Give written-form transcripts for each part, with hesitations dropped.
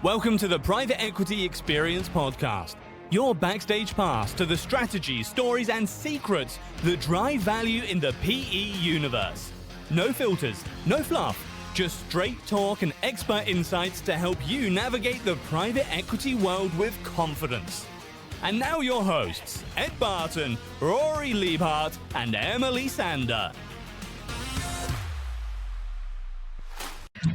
Welcome to the Private Equity Experience Podcast, your backstage pass to the strategies, stories, and secrets that drive value in the PE universe. No filters, no fluff, just straight talk and expert insights to help you navigate the private equity world with confidence. And now your hosts, Ed Barton, Rory Liebhart, and Emily Sander.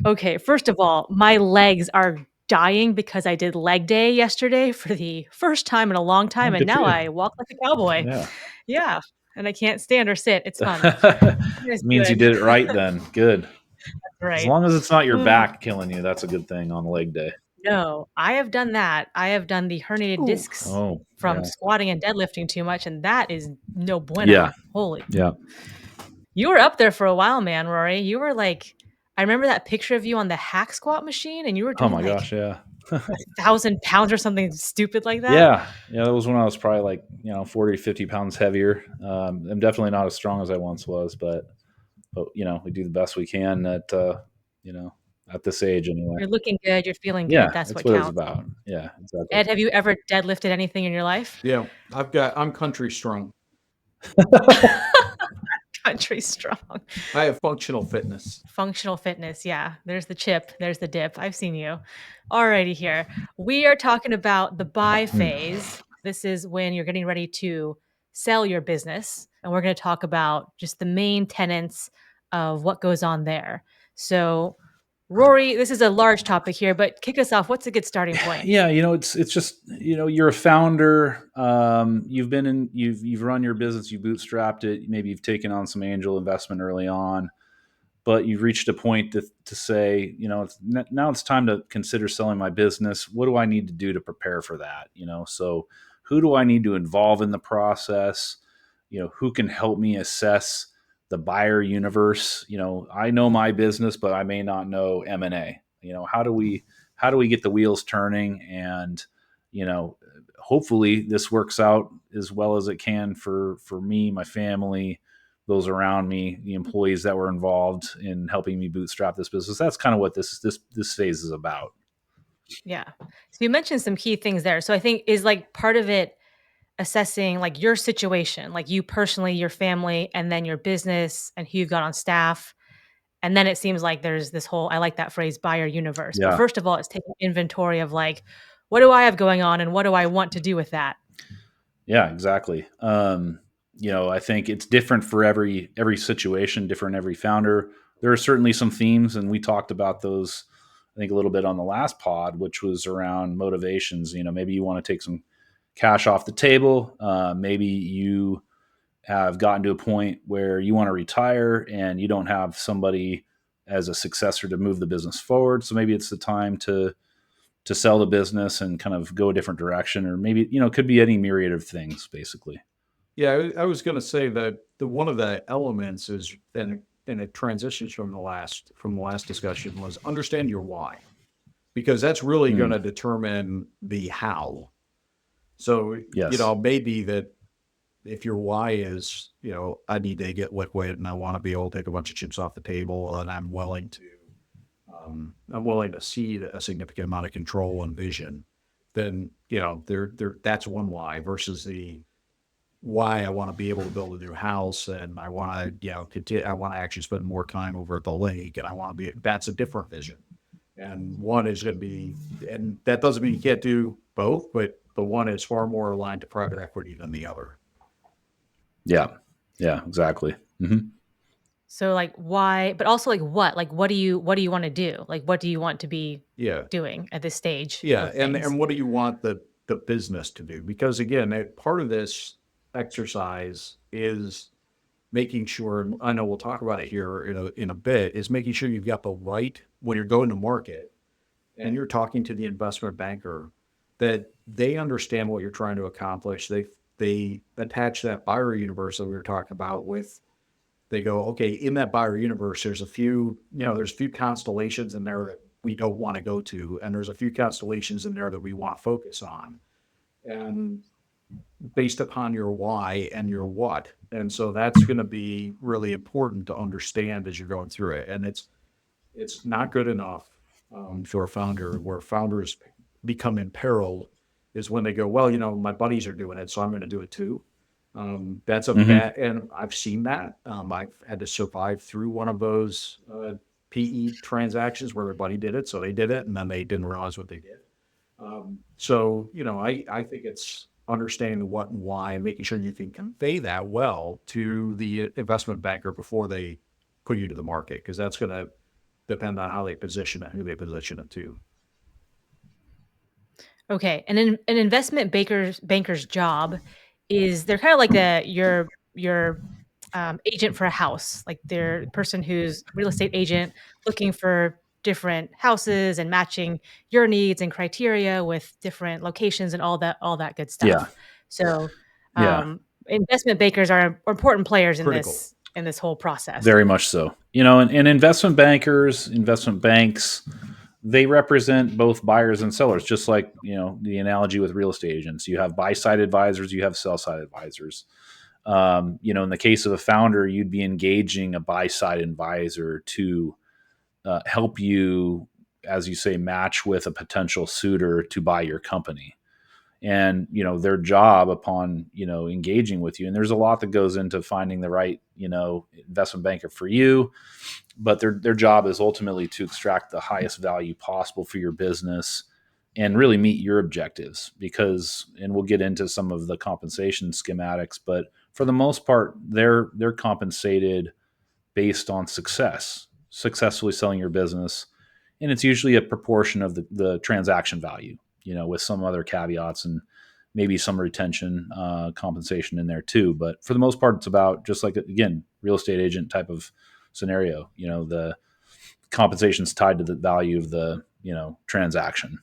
Okay, first of all, my legs are dying because I did leg day yesterday for the first time in a long time, and now I walk like a cowboy. Yeah, and I can't stand or sit. It's fun. It's Means you good. did it right then. Good. As Right. long as it's not your back killing you, that's a good thing on leg day. No, I have done that. I have done the herniated discs from squatting and deadlifting too much, and that is no bueno. Yeah. Holy. Yeah. You were up there for a while, man, Rory. You were like, I remember that picture of you on the hack squat machine, and you were Oh doing my gosh, yeah. 1,000 pounds or something stupid like that. Yeah, that was when I was probably like 40, 50 pounds heavier. I'm definitely not as strong as I once was, but we do the best we can at at this age anyway. You're looking good. You're feeling good. Yeah, That's what what counts. it's about. Yeah, exactly. Ed, have you ever deadlifted anything in your life? Yeah, I'm country strong. Country strong. I have functional fitness. Functional fitness. Yeah. There's the chip. There's the dip. I've seen you. Alrighty here. We are talking about the buy phase. This is when you're getting ready to sell your business. And we're going to talk about just the main tenets of what goes on there. So, Rory, this is a large topic here, but kick us off. What's a good starting point? Yeah, it's just you're a founder. You've run your business, you bootstrapped it. Maybe you've taken on some angel investment early on, but you've reached a point to say, now it's time to consider selling my business. What do I need to do to prepare for that? So who do I need to involve in the process? Who can help me assess the buyer universe? I know my business, but I may not know M&A. How do we get the wheels turning? And hopefully this works out as well as it can for me, my family, those around me, the employees that were involved in helping me bootstrap this business. That's kind of what this phase is about. Yeah. So you mentioned some key things there. So I think is like part of it assessing like your situation, like you personally, your family, and then your business and who you've got on staff. And then it seems like there's this whole, I like that phrase, buyer universe. Yeah. But first of all, it's taking inventory of like, what do I have going on and what do I want to do with that? Yeah, exactly. I think it's different for every situation, different every founder. There are certainly some themes, and we talked about those, I think, a little bit on the last pod, which was around motivations. Maybe you want to take some cash off the table. Maybe you have gotten to a point where you want to retire and you don't have somebody as a successor to move the business forward. So maybe it's the time to sell the business and kind of go a different direction, or maybe, it could be any myriad of things, basically. Yeah, I was going to say that one of the elements is, and it transitions from the last discussion, was understand your why, because that's really going to determine the how. So, Yes. maybe that if your why is, I need to get liquid and I want to be able to take a bunch of chips off the table, and I'm willing to cede a significant amount of control and vision, then, that's one why, versus the why I want to be able to build a new house and I want to, I want to actually spend more time over at the lake, and that's a different vision. And one is going to be, and that doesn't mean you can't do both, but the one is far more aligned to private equity than the other. Yeah, exactly. Mm-hmm. So like why, but also like what do you want to do? Like, what do you want to be doing at this stage? Yeah. And what do you want the business to do? Because again, part of this exercise is making sure, and I know we'll talk about it here in a bit, is making sure you've got the right, when you're going to market and you're talking to the investment banker, that they understand what you're trying to accomplish. They attach that buyer universe that we were talking about with, they go, okay, in that buyer universe, there's a few constellations in there that we don't want to go to. And there's a few constellations in there that we want to focus on. And based upon your why and your what. And so that's going to be really important to understand as you're going through it. And it's not good enough for a founder, where founders become imperiled is when they go, well, my buddies are doing it, so I'm going to do it too. That's a Mhm. bad, and I've seen that. I've had to survive through one of those PE transactions where everybody did it, so they did it, and then they didn't realize what they did. So, I think it's understanding the what and why and making sure you can convey that well to the investment banker before they put you to the market, because that's going to depend on how they position it, who they position it to. Okay, and an investment banker's job is they're kind of like your agent for a house, like they're the person who's real estate agent looking for different houses and matching your needs and criteria with different locations and all that good Yeah. stuff. So, Yeah. investment bankers are important players in Critical. this whole process. Very much so. And investment bankers, investment banks, they represent both buyers and sellers, just like, the analogy with real estate agents. You have buy side advisors, you have sell side advisors. In the case of a founder, you'd be engaging a buy side advisor to help you, as you say, match with a potential suitor to buy your company. And their job upon engaging with you, and there's a lot that goes into finding the right investment banker for you, but their job is ultimately to extract the highest value possible for your business and really meet your objectives. Because, and we'll get into some of the compensation schematics, but for the most part, they're compensated based on successfully selling your business, and it's usually a proportion of the transaction value, with some other caveats and maybe some retention compensation in there too. But for the most part, it's about, just like, again, real estate agent type of scenario. The compensation is tied to the value of the transaction.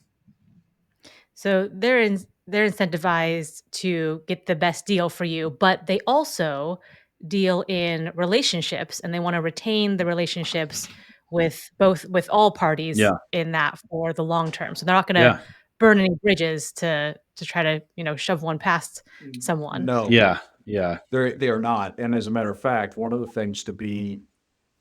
So they're incentivized to get the best deal for you, but they also deal in relationships and they want to retain the relationships with all parties Yeah, in that for the long term. So they're not going to yeah, burn any bridges to try to, shove one past someone. No, yeah, yeah, they are not. And as a matter of fact, one of the things to be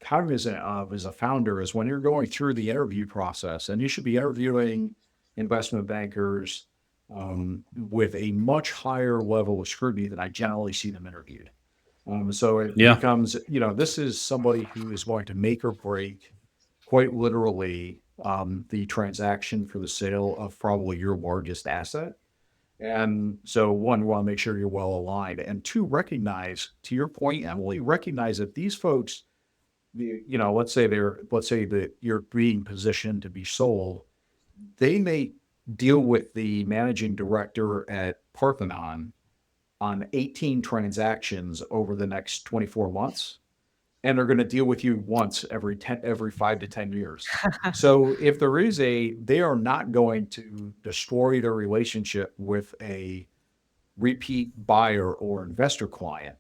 cognizant of as a founder is when you're going through the interview process, and you should be interviewing investment bankers with a much higher level of scrutiny than I generally see them interviewed. So it yeah, becomes, this is somebody who is going to make or break, quite literally, the transaction for the sale of probably your largest asset. And so, one, we want to make sure you're well aligned, and two, recognize, to your point, Emily, recognize that these folks, let's say that you're being positioned to be sold, they may deal with the managing director at Parthenon on 18 transactions over the next 24 months, and they're going to deal with you once every 5 to 10 years. So if they are not going to destroy their relationship with a repeat buyer or investor client.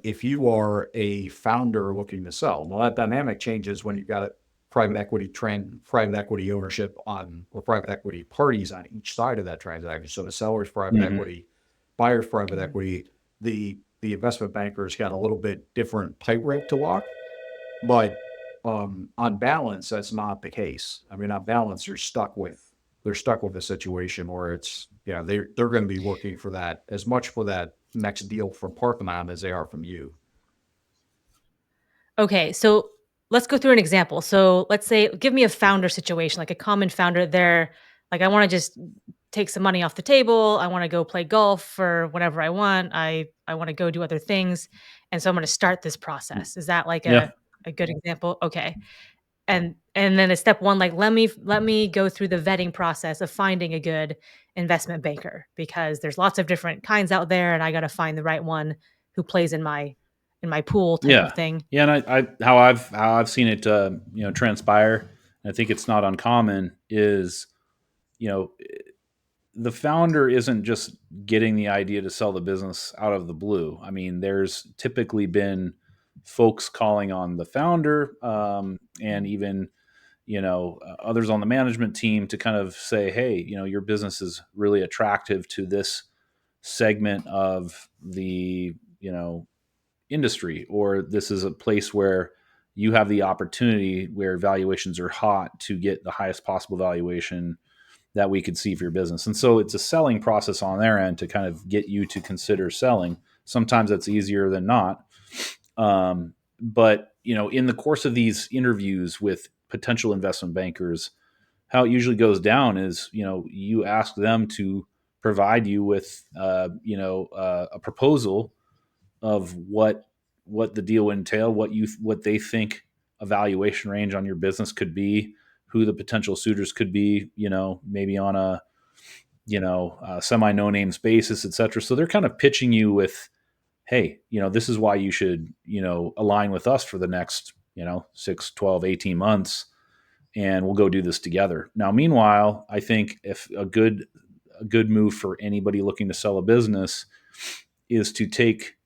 If you are a founder looking to sell, well, that dynamic changes when you've got a private equity ownership or private equity parties on each side of that transaction. So the seller's private hmm equity, buyer's private equity, the investment banker's got a little bit different tightrope to walk. But on balance, that's not the case. I mean, on balance, they're stuck with a situation where it's, they're going to be working for that as much for that next deal from Parthenon as they are from you. Okay, so let's go through an example. So let's say, give me a founder situation, like a common founder. They're like, I want to just take some money off the table. I want to go play golf or whatever I want. I want to go do other things, and so I'm going to start this process. Is that like yeah, a good example? Okay, and then a step one, like let me go through the vetting process of finding a good investment banker, because there's lots of different kinds out there, and I got to find the right one who plays in my pool type of yeah, thing. yeah. And how I've seen it, transpire. And I think it's not uncommon. Is you know the founder isn't just getting the idea to sell the business out of the blue. I mean, there's typically been folks calling on the founder, and even others on the management team to kind of say, hey, your business is really attractive to this segment of the industry, or this is a place where you have the opportunity where valuations are hot to get the highest possible valuation that we could see for your business. And so it's a selling process on their end to kind of get you to consider selling. Sometimes that's easier than not. But in the course of these interviews with potential investment bankers, how it usually goes down is, you ask them to provide you with, a proposal of what the deal would entail, what they think a valuation range on your business could be, who the potential suitors could be, maybe on a semi no names basis, et cetera. So they're kind of pitching you with, hey, this is why you should, align with us for the next, 6, 12, 18 months, and we'll go do this together. Now, meanwhile, I think if a good move for anybody looking to sell a business is to take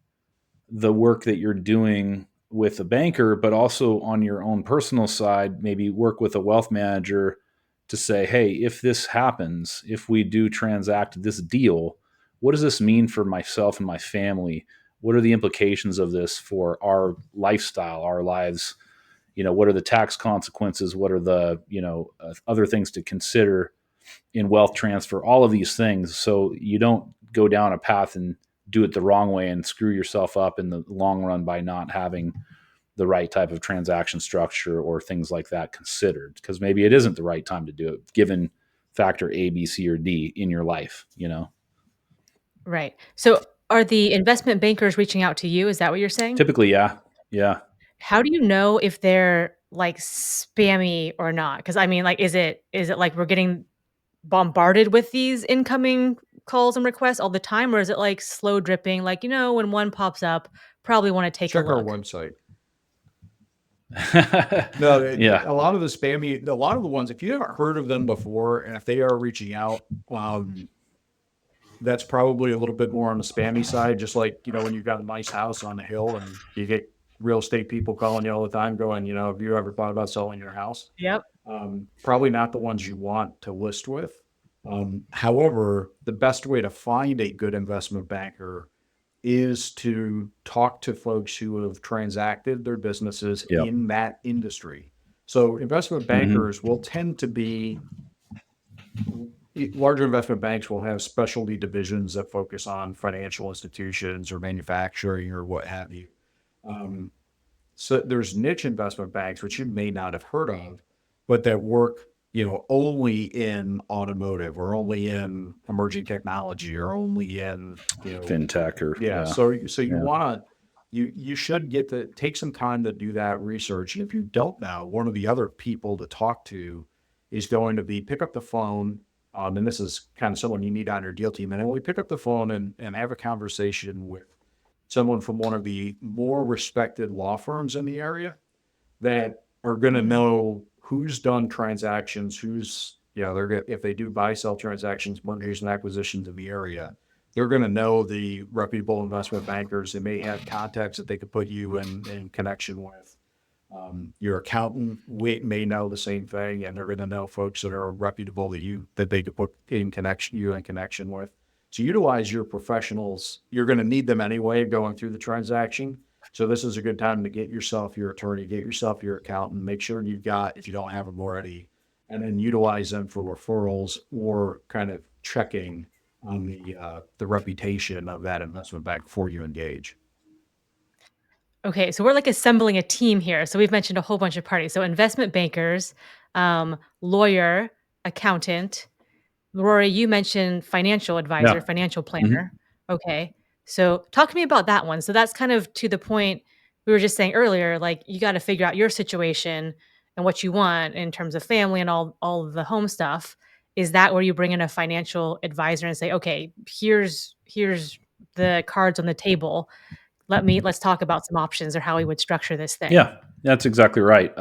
the work that you're doing with a banker, but also on your own personal side, maybe work with a wealth manager to say, hey, if this happens, if we do transact this deal, what does this mean for myself and my family? What are the implications of this for our lifestyle, our lives? What are the tax consequences? What are the, other things to consider in wealth transfer? All of these things. So you don't go down a path and do it the wrong way and screw yourself up in the long run by not having the right type of transaction structure or things like that considered, because maybe it isn't the right time to do it given factor A, B, C, or D in your life, Right. So are the investment bankers reaching out to you? Is that what you're saying? Typically, yeah. Yeah. How do you know if they're like spammy or not? Because I mean, like, is it like we're getting bombarded with these incoming calls and requests all the time, or is it like slow dripping? Like, when one pops up, probably want to take a Check our look. website. No, Yeah. a lot of a lot of the ones, if you haven't heard of them before, and if they are reaching out, that's probably a little bit more on the spammy side. Just like, when you've got a nice house on the hill and you get real estate people calling you all the time going, have you ever thought about selling your house? Yep. Probably not the ones you want to list with. However, the best way to find a good investment banker is to talk to folks who have transacted their businesses Yep. in that industry. So investment bankers will tend to be, larger investment banks will have specialty divisions that focus on financial institutions or manufacturing or what have you. So there's niche investment banks, which you may not have heard of, but that work, only in automotive or only in emerging technology or only in, Fintech or So you should take some time to do that research. If you don't know, one of the other people to talk to is going to be pick up the phone. And this is kind of someone you need on your deal team. And we pick up the phone and have a conversation with someone from one of the more respected law firms in the area that are going to know who's done transactions, who's, if they do buy, sell transactions, mergers and acquisitions in the area, they're going to know the reputable investment bankers. They may have contacts that they could put you in connection with. Your accountant may know the same thing, and they're going to know folks that are reputable that they could put in connection with. So utilize your professionals. You're going to need them anyway going through the transaction. So this is a good time to get yourself your attorney, get yourself your accountant, make sure you've got, if you don't have them already, and then utilize them for referrals or kind of checking on the reputation of that investment bank before you engage. Okay, so we're like assembling a team here. So we've mentioned a whole bunch of parties. So investment bankers, lawyer, accountant. Rory, you mentioned financial advisor, Yeah. financial planner. Okay, so talk to me about that one. So that's kind of to the point we were just saying earlier, like you got to figure out your situation and what you want in terms of family and all of the home stuff. Is that where you bring in a financial advisor and say, okay, here's the cards on the table. Let's talk about some options or how we would structure this thing. Yeah, that's exactly right.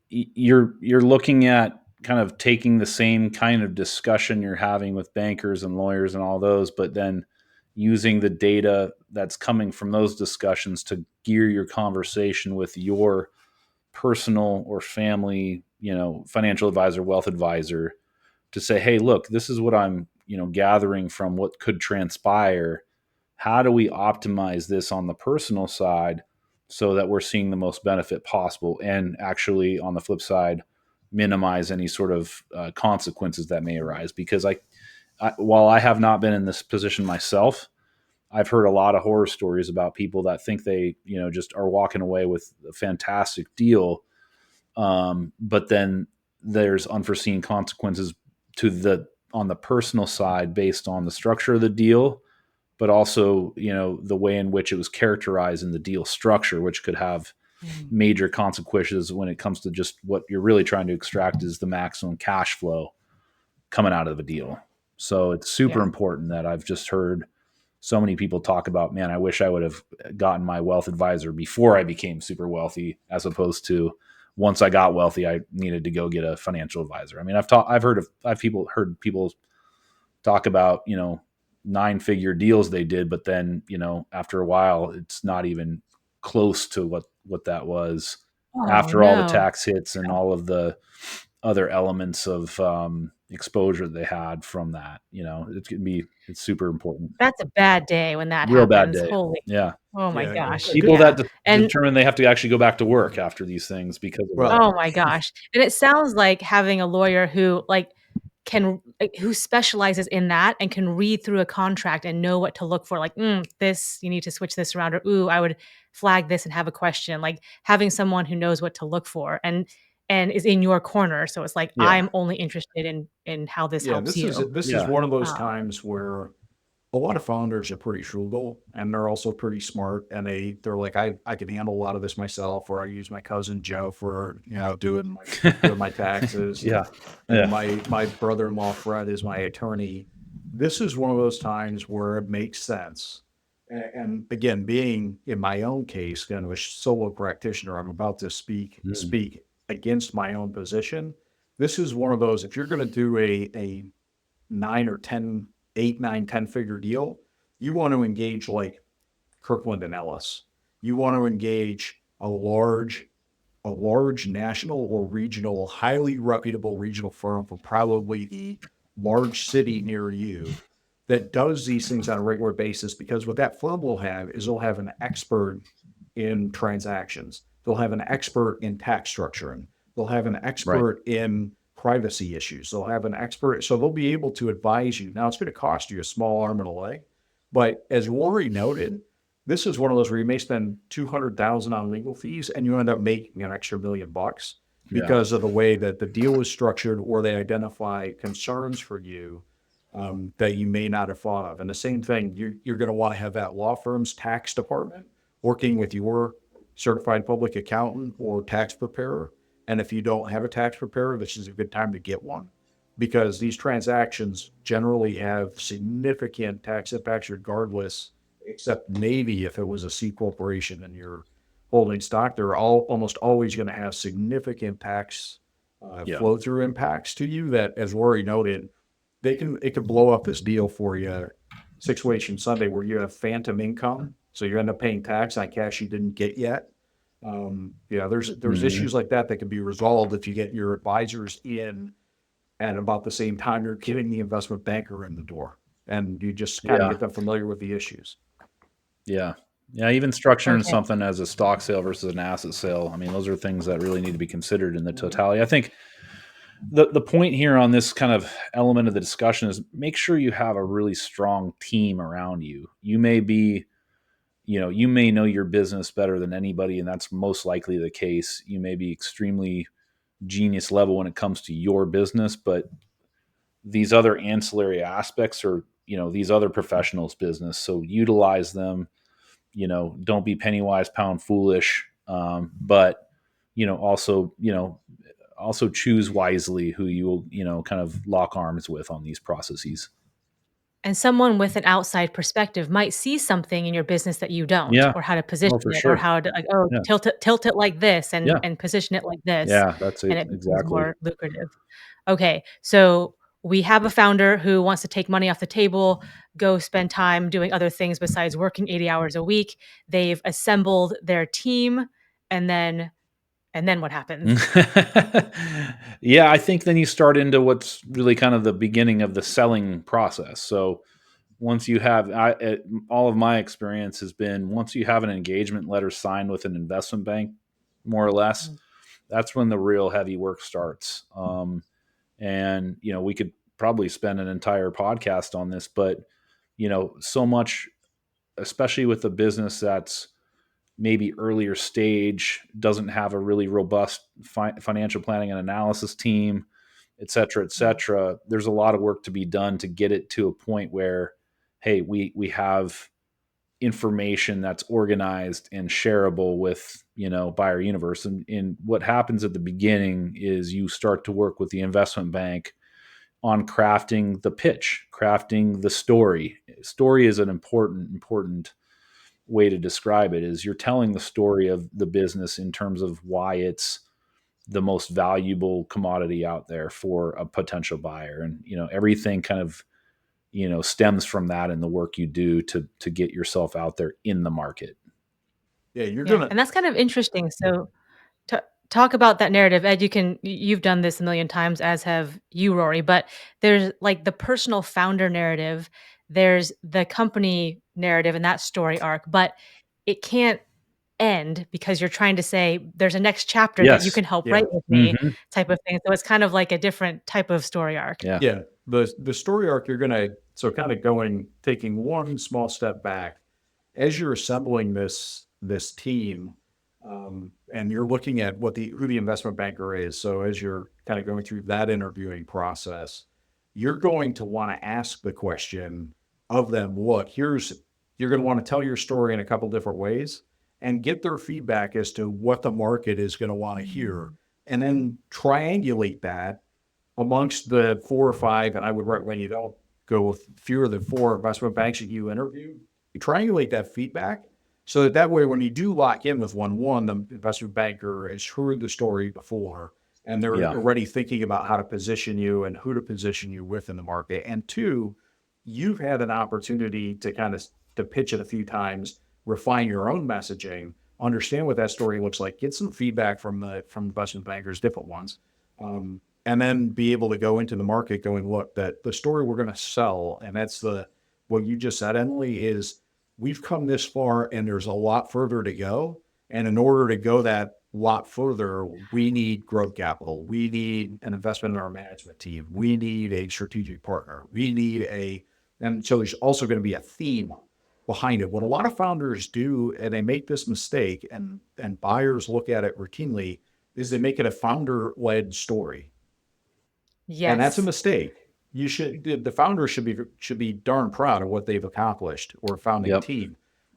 You're looking at kind of taking the same kind of discussion you're having with bankers and lawyers and all those, but then using the data that's coming from those discussions to gear your conversation with your personal or family, financial advisor, wealth advisor, to say, hey, look, this is what I'm, gathering from what could transpire. How do we optimize this on the personal side so that we're seeing the most benefit possible, and actually on the flip side, minimize any sort of consequences that may arise. Because while I have not been in this position myself, I've heard a lot of horror stories about people that think they, just are walking away with a fantastic deal. But then there's unforeseen consequences on the personal side based on the structure of the deal, but also, the way in which it was characterized in the deal structure, which could have major consequences when it comes to just what you're really trying to extract is the maximum cash flow coming out of a deal. So it's super important that I've just heard so many people talk about, man, I wish I would have gotten my wealth advisor before I became super wealthy, as opposed to once I got wealthy, I needed to go get a financial advisor. I mean, I've heard people talk about, 9-figure deals they did, but then, after a while, it's not even close to what that was Oh after all the no. tax hits and all of the other elements of exposure they had from that. It's super important. That's a bad day when that Real bad happens. day. Holy. Yeah. Oh my Yeah. gosh. People Yeah. that And determine they have to actually go back to work after these things because of Well, that. oh my gosh. And it sounds like having a lawyer who who specializes in that and can read through a contract and know what to look for. Like, this, you need to switch this around, or ooh, I would flag this and have a question. Like having someone who knows what to look for and is in your corner. So it's like, Yeah. I'm only interested in how this helps this you. is Yeah. one of those Um, times where a lot of founders are pretty frugal, and they're also pretty smart, and they're like, I can handle a lot of this myself, or I use my cousin Joe for doing my taxes. Yeah. And my brother-in-law Fred is my attorney. This is one of those times where it makes sense. And again, being in my own case, kind of a solo practitioner, I'm about to speak against my own position. This is one of those, if you're going to do a 9 or 10, 8, 9, 10-figure deal, you want to engage like Kirkland and Ellis. You want to engage a large national or regional, highly reputable regional firm from probably the large city near you that does these things on a regular basis. Because what that firm will have is they'll have an expert in transactions. They'll have an expert in tax structuring. They'll have an expert in privacy issues. They'll have an expert. So they'll be able to advise you. Now, it's going to cost you a small arm and a leg. But as Rory noted, this is one of those where you may spend $200,000 on legal fees and you end up making an extra $1 million because of the way that the deal is structured, or they identify concerns for you that you may not have thought of. And the same thing, you're going to want to have that law firm's tax department working with your certified public accountant or tax preparer. And if you don't have a tax preparer, this is a good time to get one, because these transactions generally have significant tax impacts regardless, except maybe if it was a C corporation and you're holding stock, they're almost always going to have significant tax flow through impacts to you that, as Rory noted, it could blow up this deal for you. Situation Sunday where you have phantom income, so you end up paying tax on cash you didn't get yet. There's issues like that can be resolved if you get your advisors in at about the same time you're getting the investment banker in the door, and you just kind of get them familiar with the issues. Yeah. Even structuring Okay. something as a stock sale versus an asset sale. I mean, those are things that really need to be considered in the totality. I think the point here on this kind of element of the discussion is make sure you have a really strong team around you. You may be, you may know your business better than anybody, and that's most likely the case. You may be extremely genius level when it comes to your business, but these other ancillary aspects are, these other professionals' business. So utilize them. Don't be penny wise, pound foolish. But also choose wisely who you will, kind of lock arms with on these processes. And someone with an outside perspective might see something in your business that you don't, Yeah. or how to position For it, sure. or how to Yeah. tilt it like this and Yeah. and position it like this, Yeah, that's and it. it becomes Exactly. more lucrative. Okay, so we have a founder who wants to take money off the table, go spend time doing other things besides working 80 hours a week. They've assembled their team, and then what happens? Yeah, I think then you start into what's really kind of the beginning of the selling process. So, once you have, all of my experience has been once you have an engagement letter signed with an investment bank, more or less, that's when the real heavy work starts. And we could probably spend an entire podcast on this, but so much, especially with a business that's maybe earlier stage, doesn't have a really robust financial planning and analysis team, et cetera, et cetera. There's a lot of work to be done to get it to a point where, hey, we have information that's organized and shareable with buyer universe. And what happens at the beginning is you start to work with the investment bank on crafting the pitch, crafting the story. Story is an important way to describe it. Is you're telling the story of the business in terms of why it's the most valuable commodity out there for a potential buyer. And everything kind of stems from that and the work you do to get yourself out there in the market. Yeah, you're Yeah, gonna. and that's kind of interesting. So talk about that narrative. Ed, you've done this a million times, as have you, Rory, but there's like the personal founder narrative, there's the company narrative and that story arc, but it can't end because you're trying to say there's a next chapter that you Yes. can help Yeah. write with me Mm-hmm. type of thing. So it's kind of like a different type of story arc. Yeah. Yeah, the story arc you're gonna so kind of taking one small step back as you're assembling this team, and you're looking at who the investment banker is. So as you're kind of going through that interviewing process, you're going to want to ask the question of them. Look, you're going to want to tell your story in a couple different ways and get their feedback as to what the market is going to want to hear, and then triangulate that amongst the 4 or 5, and I would recommend you don't go with fewer than 4 investment banks that you interview. You triangulate that feedback so that way, when you do lock in with one, the investment banker has heard the story before, and they're Yeah. already thinking about how to position you and who to position you with in the market. And 2, you've had an opportunity to to pitch it a few times, refine your own messaging, understand what that story looks like, get some feedback from investment bankers, different ones, and then be able to go into the market going, look, that the story we're going to sell, and that's what you just said, Emily, is we've come this far and there's a lot further to go. And in order to go that lot further, we need growth capital. We need an investment in our management team. We need a strategic partner. And so there's also going to be a theme behind it. What a lot of founders do, and they make this mistake, and buyers look at it routinely, is they make it a founder-led story. And that's a Yes. mistake. The founder should be darn proud of what they've accomplished, or founding Yep. team.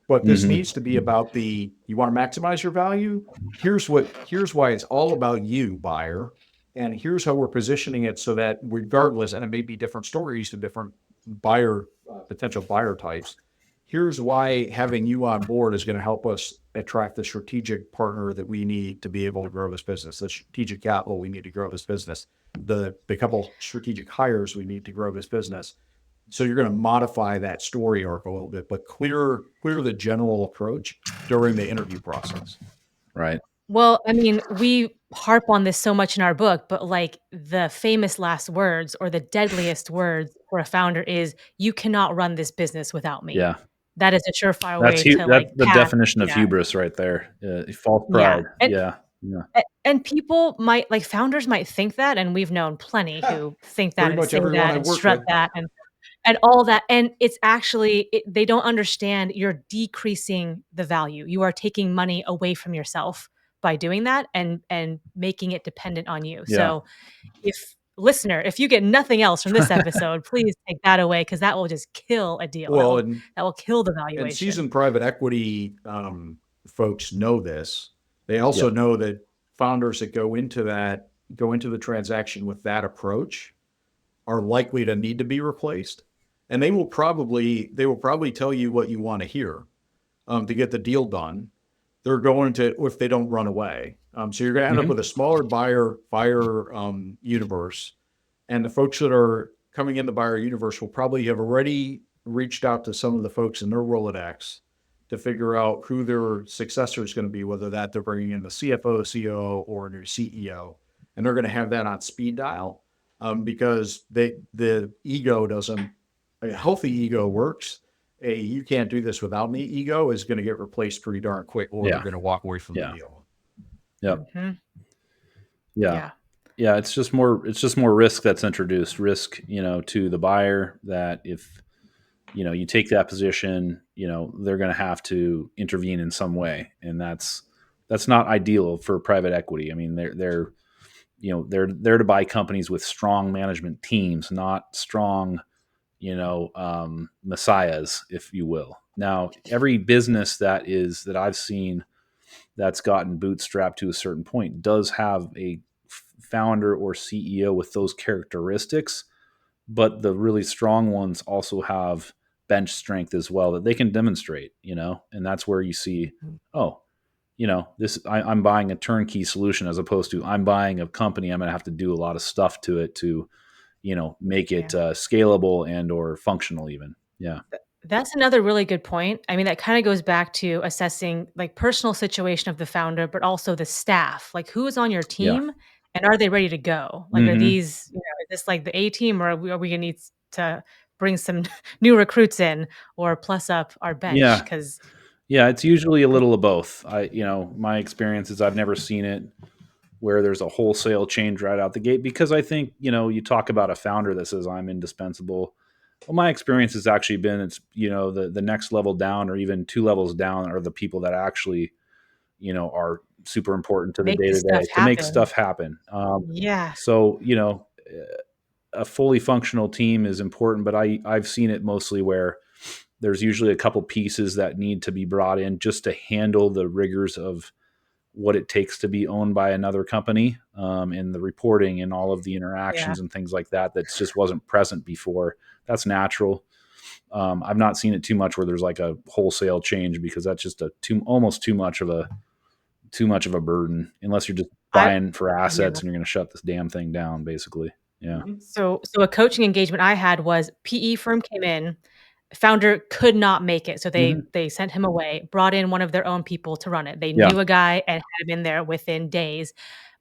But this Mhm. needs to be about you want to maximize your value. Here's why it's all about you, buyer. And here's how we're positioning it so that regardless, and it may be different stories to different potential buyer types. Here's why having you on board is going to help us attract the strategic partner that we need to be able to grow this business, the strategic capital we need to grow this business, the couple strategic hires we need to grow this business. So you're going to modify that story arc a little bit, but clear the general approach during the interview process. Right. Well, I mean, we harp on this so much in our book, but like the famous last words or the deadliest words for a founder is, "You cannot run this business without me." Yeah. That is a surefire way to That's like the pass. definition of Yeah. hubris right there. False Yeah. pride. Yeah. Yeah. And people might like founders might think that, and we've known plenty who think that Pretty and much say everyone that I've and worked strut with. that and all that. And it's actually they don't understand you're decreasing the value. You are taking money away from yourself by doing that and making it dependent on you. Yeah. So if you get nothing else from this episode, please take that away because that will just kill a deal. Well, That will kill the and valuation. seasoned private equity folks know this. They also Yep. know that founders that go into the transaction with that approach are likely to need to be replaced, and they will probably tell you what you want to hear to get the deal done. They're going to, if they don't run away. So you're going to end up with a smaller buyer universe, and the folks that are coming in the buyer universe will probably have already reached out to some of the folks in their Rolodex to figure out who their successor is going to be, whether that they're bringing in the CFO, COO, or a new CEO, and they're going to have that on speed dial because the ego doesn't a healthy ego works. A you can't do this without me ego is going to get replaced pretty darn quick, or they're Yeah. going to walk away from the Yeah. deal. Yep. Mhm. Yeah. Yeah. Yeah. It's just more risk that's introduced. Risk, to the buyer, that if, you take that position, they're going to have to intervene in some way. And that's not ideal for private equity. I mean, they're there to buy companies with strong management teams, not strong, messiahs, if you will. Now, every business that I've seen that's gotten bootstrapped to a certain point does have a founder or CEO with those characteristics, but the really strong ones also have bench strength as well that they can demonstrate, and that's where you see, oh, I'm buying a turnkey solution as opposed to I'm buying a company. I'm going to have to do a lot of stuff to it to, make it Yeah. scalable and or functional even. Yeah. That's another really good point. I mean, that kind of goes back to assessing like personal situation of the founder, but also the staff. Like who is on your Yeah. team and are they ready to go? Like are Hmm. these, is this like the A team or are we gonna need to bring some new recruits in or plus up our bench? Yeah. Because Yeah. It's usually a little of both. My experience is I've never seen it where there's a wholesale change right out the gate, because I think, you talk about a founder that says I'm indispensable. Well, my experience has actually been it's, the next level down or even two levels down are the people that actually, are super important to the make day this to stuff day to make happen. stuff happen. Yeah. So, a fully functional team is important, but I've seen it mostly where there's usually a couple pieces that need to be brought in just to handle the rigors of what it takes to be owned by another company, and the reporting and all of the Yeah. interactions and things like that just wasn't present before. That's natural. I've not seen it too much where there's like a wholesale change, because that's just almost too much of a burden, unless you're just I buying for yeah. assets and you're going to shut this damn thing down, basically. Yeah. So a coaching engagement I had was PE firm came in, founder could not make it, so Hmm. they sent him away, brought in one of their own people to run it. They Yeah. knew a guy and had him in there within days.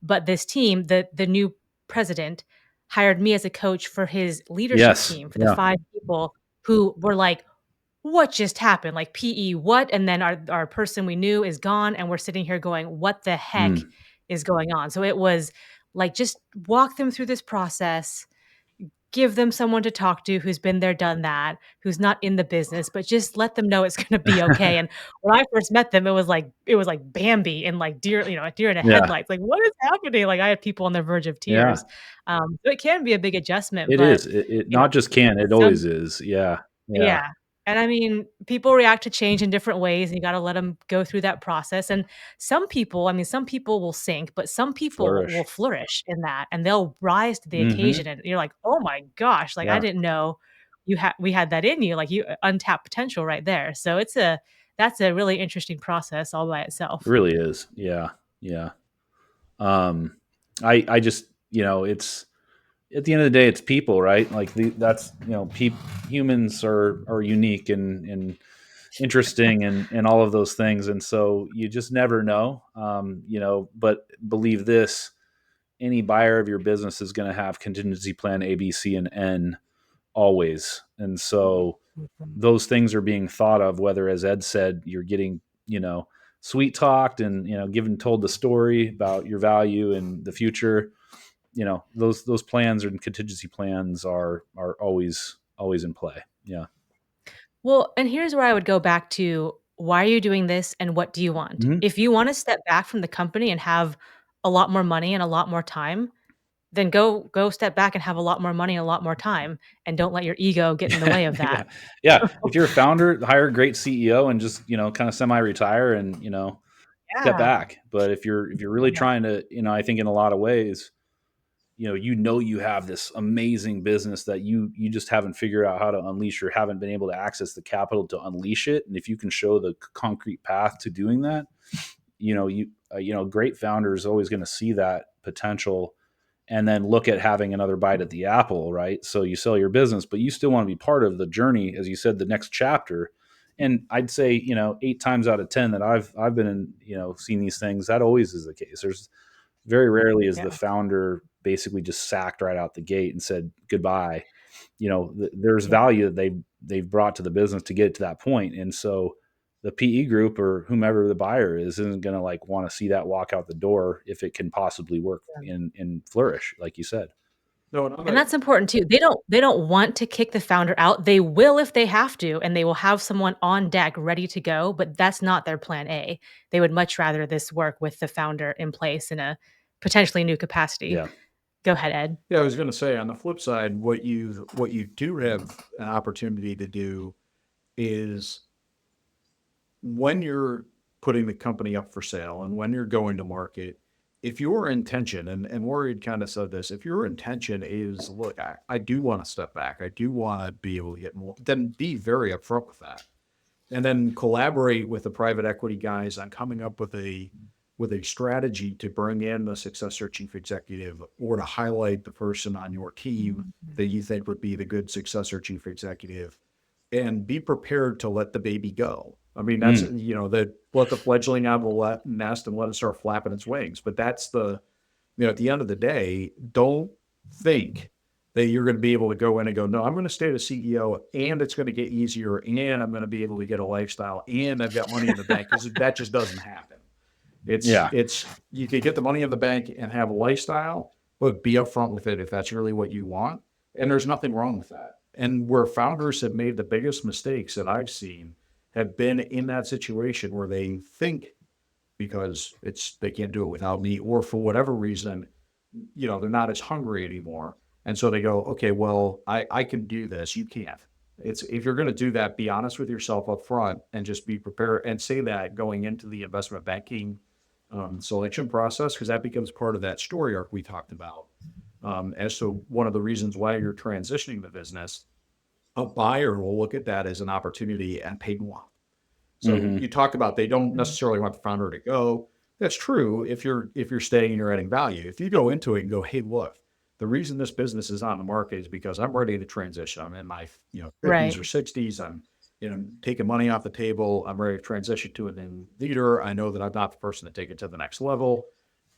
But this team, the new president hired me as a coach for his leadership Yes. team, for the Yeah. 5 people who were like, "What just happened? Like, PE what?" And then our person we knew is gone, and we're sitting here going, "What the heck Mm. is going on?" So it was like, just walk them through this process, give them someone to talk to who's been there, done that, who's not in the business, but just let them know it's gonna be okay, and when I first met them, it was like Bambi and, like, deer in the Yeah. headlights, like, "What is happening?" Like, I had people on the verge of Yeah. tears. So it can be a big adjustment, It but, is. It you know, not just can, it some always is. Yeah. Yeah. yeah, and I mean, people react to change in different ways, and you gotta let them go through that process, and some people will sink, but some people will Flourish. flourish in that, and they'll rise to the occasion, Hmm. and you're like, "Oh my gosh, like, I Yeah. didn't know we had that in you, like, you untapped potential right there." So that's a really interesting process all by It itself. really is. Yeah. Yeah. Um, I just, it's at the end of the day, it's people, right? Like that's, humans are unique and interesting and all of those things. And so you just never know, but believe this, any buyer of your business is going to have contingency plan A, B, C, and N always. And so Mhm. those things are being thought of, whether, as Ed said, you're getting, sweet talked and, told the story about your value and the future, those plans and contingency plans are always in play. Yeah. Well, and here's where I would go back to, why are you doing this and what do you want? Hmm. If you wanna step back from the company and have a lot more money and a lot more time, then go step back and have a lot more money and a lot more time, and don't let your ego get in the way of Yeah. that. Yeah. If you're a founder, hire a great CEO and just, kind of semi-retire and, step Yeah, back. But if you're really yeah, trying to, I think in a lot of ways, you have this amazing business that you just haven't figured out how to unleash, or haven't been able to access the capital to unleash it. And if you can show the concrete path to doing that, great founder is always going to see that potential and then look at having another bite at the apple, right? So you sell your business, but you still want to be part of the journey, as you said, the next chapter. And I'd say, 8 times out of 10 that I've been in, seen these things, that always is the case. There's very rarely is the yeah. founder basically just sacked right out the gate and said goodbye. there's value that they've brought to the business to get it to that point. And so the PE group or whomever the buyer isn't going to like want to see that walk out the door if it can possibly work and flourish, like you said. No, And that's important too. They don't want to kick the founder out. They will if they have to, and they will have someone on deck ready to go, but that's not their plan A. They would much rather this work with the founder in place in a potentially new capacity. Yeah. Go ahead, Ed. Yeah, I was going to say on the flip side, what you do have an opportunity to do is when you're putting the company up for sale and when you're going to market, if your intention, and Rory had kind of said this, if your intention is, look, I do want to step back, I do want to be able to get more, then be very upfront with that. And then collaborate with the private equity guys on coming up with a strategy to bring in the successor chief executive or to highlight the person on your team that you think would be the good successor chief executive, and be prepared to let the baby go. I mean, that's, let the fledgling out of the nest and let it start flapping its wings. But that's at the end of the day, don't think that you're going to be able to go in and go, no, I'm going to stay the CEO and it's going to get easier and I'm going to be able to get a lifestyle and I've got money in the bank, because that just doesn't happen. It's you can get the money in the bank and have a lifestyle, but be upfront with it if that's really what you want. And there's nothing wrong with that. And where founders have made the biggest mistakes that I've seen have been in that situation where they think because they can't do it without me, or for whatever reason, they're not as hungry anymore. And so they go, okay, well, I can do this. You can't. If you're going to do that, be honest with yourself up front and just be prepared and say that going into the investment banking selection process, because that becomes part of that story arc we talked about. As to one of the reasons why you're transitioning the business, a buyer will look at that as an opportunity and pay more. So you talk about they don't necessarily want the founder to go. That's true if you're staying and you're adding value. If you go into it and go, hey, look, the reason this business is on the market is because I'm ready to transition. I'm in my 50s Right. or 60s. I'm taking money off the table. I'm ready to transition to a new leader. I know that I'm not the person to take it to the next level.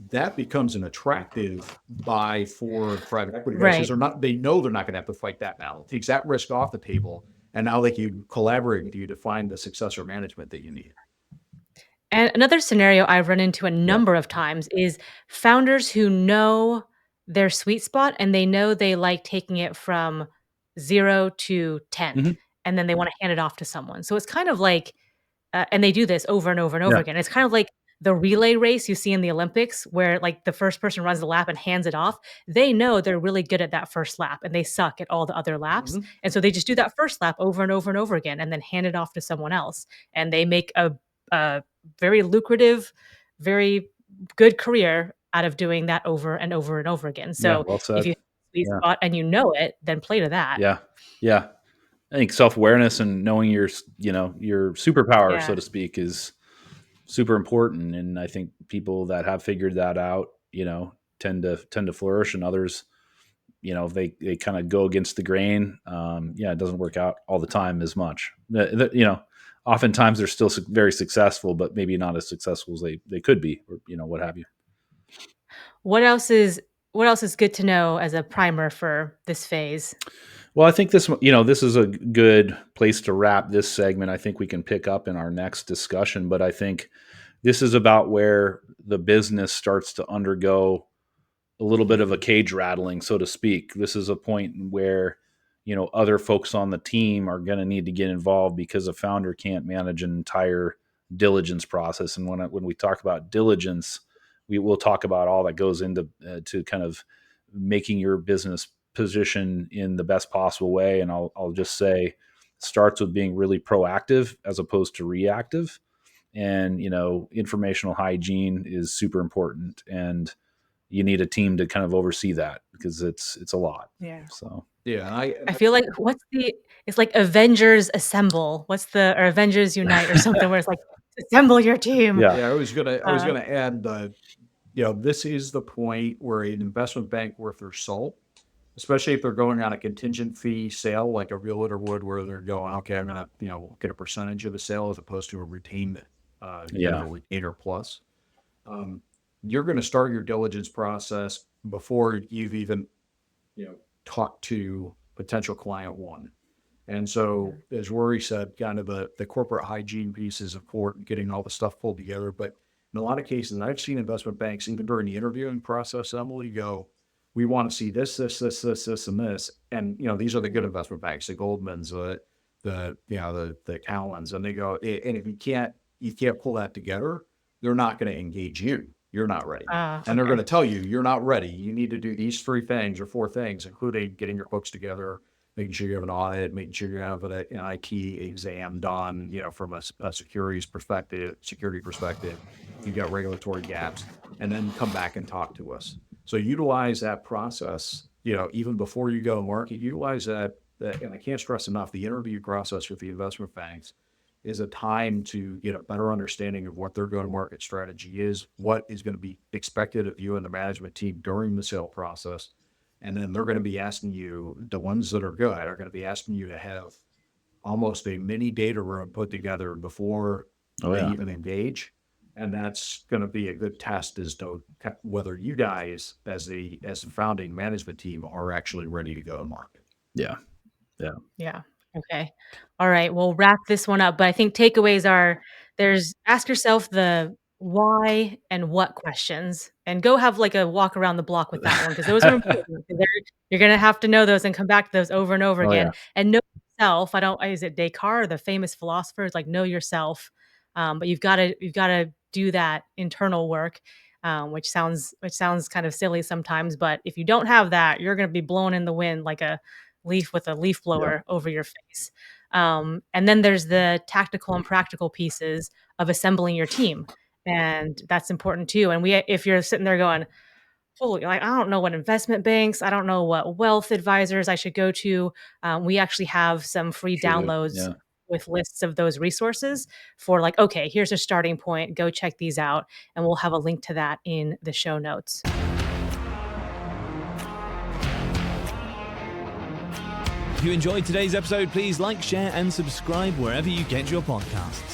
That becomes an attractive buy for private equity guys, because they know they're not going to have to fight that now. It takes that risk off the table, and now they can collaborate with you to find the successor management that you need. And another scenario I've run into a number of times is founders who know their sweet spot and they know they like taking it from 0 to 10th, and then they want to hand it off to someone. So it's kind of like, and they do this over and over and over again. It's kind of like the relay race you see in the Olympics where like the first person runs the lap and hands it off. They know they're really good at that first lap and they suck at all the other laps. And so they just do that first lap over and over and over again and then hand it off to someone else. And they make a very lucrative, very good career out of doing that over and over and over again. So Well said. if you have a sweet spot and you know it, then play to that. Yeah. I think self-awareness and knowing your superpower, so to speak, is super important. And I think people that have figured that out, tend to flourish, and others, they kind of go against the grain. It doesn't work out all the time as much. Oftentimes they're still very successful, but maybe not as successful as they could be, or what have you. What else is good to know as a primer for this phase? Well, I think this is a good place to wrap this segment. I think we can pick up in our next discussion, but I think this is about where the business starts to undergo a little bit of a cage rattling, so to speak. This is a point where, other folks on the team are going to need to get involved, because a founder can't manage an entire diligence process. And when we talk about diligence, we will talk about all that goes into to kind of making your business position in the best possible way. And I'll just say, it starts with being really proactive as opposed to reactive. And, informational hygiene is super important, and you need a team to kind of oversee that, because it's a lot. Yeah. So I feel like it's like Avengers Assemble. Or Avengers Unite or something where it's like, assemble your team. Yeah. I was gonna add this is the point where an investment bank worth their salt, especially if they're going on a contingent fee sale like a realtor would, where they're going, okay, I'm gonna get a percentage of the sale as opposed to a retained retainer plus. You're going to start your diligence process before you've even talked to potential client one. And so, as Rory said, kind of the corporate hygiene piece is important, getting all the stuff pulled together. But in a lot of cases, I've seen investment banks, even during the interviewing process, Emily, go, we want to see this, this, this, this, this, and this. And, these are the good investment banks, the Goldmans, the Allens. And they go, and if you can't pull that together, they're not going to engage you. You're not ready. And they're going to tell you, you're not ready. You need to do these 3 things or 4 things, including getting your books together, making sure you have an audit, making sure you have an IT exam done, from a security perspective. You've got regulatory gaps, and then come back and talk to us. So utilize that process, even before you go to market, utilize that, and I can't stress enough, the interview process with the investment banks is a time to get a better understanding of what their go-to-market strategy is, what is going to be expected of you and the management team during the sale process. And then they're going to be asking you, the ones that are good are going to be asking you to have almost a mini data room put together before they even engage. And that's going to be a good test as to whether you guys, as the founding management team, are actually ready to go to market. Yeah. Okay. All right. We'll wrap this one up. But I think takeaways are ask yourself the why and what questions, and go have like a walk around the block with that one, because those are important. You're going to have to know those and come back to those over and over again. And know yourself. Is it Descartes, the famous philosopher? It's like, know yourself. But you've got to do that internal work, which sounds kind of silly sometimes. But if you don't have that, you're going to be blown in the wind like a leaf with a leaf blower over your face. And then there's the tactical and practical pieces of assembling your team. And that's important too. And if you're sitting there going, holy, I don't know what investment banks, I don't know what wealth advisors I should go to. We actually have some free downloads with lists of those resources for okay, here's a starting point. Go check these out. And we'll have a link to that in the show notes. If you enjoyed today's episode, please like, share, and subscribe wherever you get your podcasts.